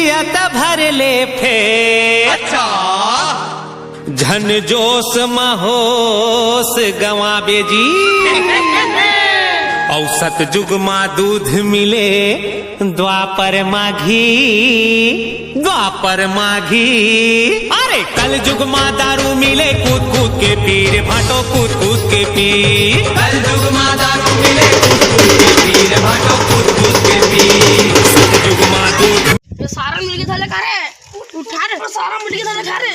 पियत भर ले फेर। अच्छा झन जोश महोश गंवाबे जी। औसत जुग माँ दूध मिले द्वापर माघी, द्वापर माघी। अरे कल जुग माँ दारू मिले कूद कूद के पीर, भाटो कूद कूद के पीर। कल जुग माँ दारू मिले कूद कूद के पीर, भाटो कूद कूद के पीर। सत जुग माँ दूध। ये सारा मिल गया था खा रे, उठा रे सारा मिल गया था खा रे।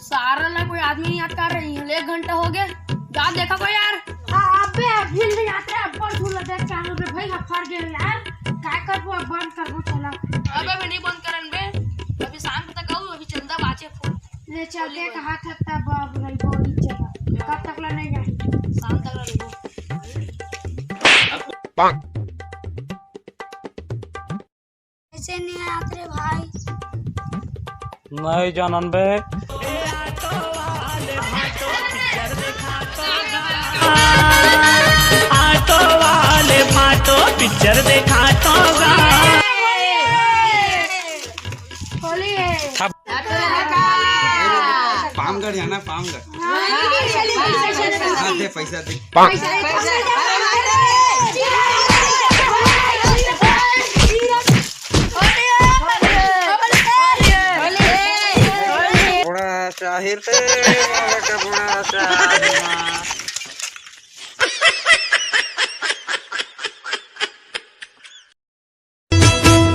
सारा ना कोई आदमी याद कर रही है, 1 घंटा हो गया जा देखा कोई यार। अबे भीड़ नहीं आते पर झूला देख चैनल पे भाई फर गए यार। काय करबो बंद करबो चला। अबे मैं नहीं बंद करन बे, अभी शाम तक कहू, अभी चंदा बाचे फूल ले चल देख हाथ हत्ता बाब रही बोली चला। कब तक ला नहीं जाए, शाम तक ला लेबो। ऐसे नहीं आते रे भाई। नहीं जानन बे। आटो वाले भाटो पिक्चर देखा तो होली है पामगढ़ जाना, पामगढ़। दे पैसा दे। शाहिर पे बड़ा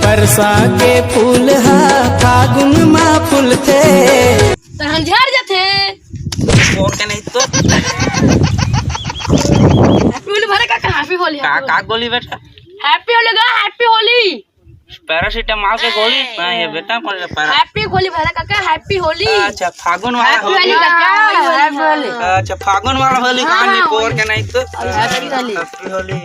परसा के फूल हा फागुन माँ फूल थे। तो हम झाड़ जाते और के नहीं तो हैप्पी होली भरे का हैप्पी होली। का गोली बेटा? हैप्पी होली का हैप्पी होली। पैरासीटामोल के गोली ये बेटा बोल पैरा। हैप्पी होली भरे का हैप्पी होली। अच्छा फागुन वाला होली। हैप्पी होली। अच्छा फागुन वाला होली कहानी पोर के नहीं तो हैप्पी होली। हैप्पी होली।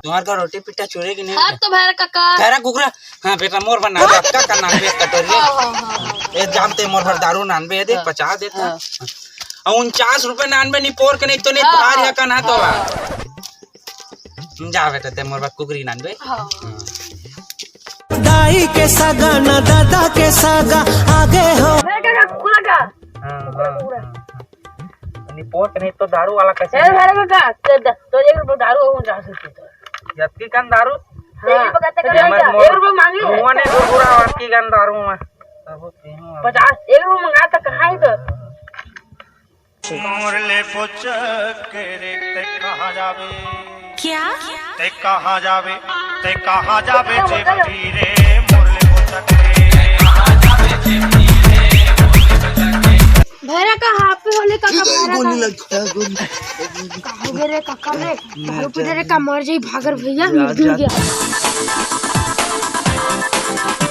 तुम्हार का रोटी पिट्टा चोरे की नहीं? हां तो भैरा काका भैरा कुकरा। हां बेटा मोर बना दे का का नान बे कटोरी। ए जानते मोर भर दारू नान बे दे 50 देता। और 49 रुपए नान बे नहीं पोर के नहीं तो नहीं बाहर या का ना तो जा बेटा ते मोर बा कुकरी नान बे। दाई के सागा ना दादा के सागा आगे हो। भैरा काका कुकरा का नहीं पोर के नहीं तो दारू वाला कैसे? ए भैरा काका तो 1 रुपया दारू हो जा सकती तो जबकि कन दारू 1 रुपया कहते कर 1 रुपया मांगी मोने पूरा वाकी कन दारू में 50 1 रुपया मंगा तो कहां तो मोरले पुछ के रे ते कहाँ जावे? क्या ते कहाँ जावे? ते कहाँ जावे जे धीरे मोरले पुछ के कहाँ जावे जे धीरे भैरा का हैप्पी होली काका। गोली लगता है, गोली। रे काका रे दारू पी रे का मर जाई भागर भैया मिल गया।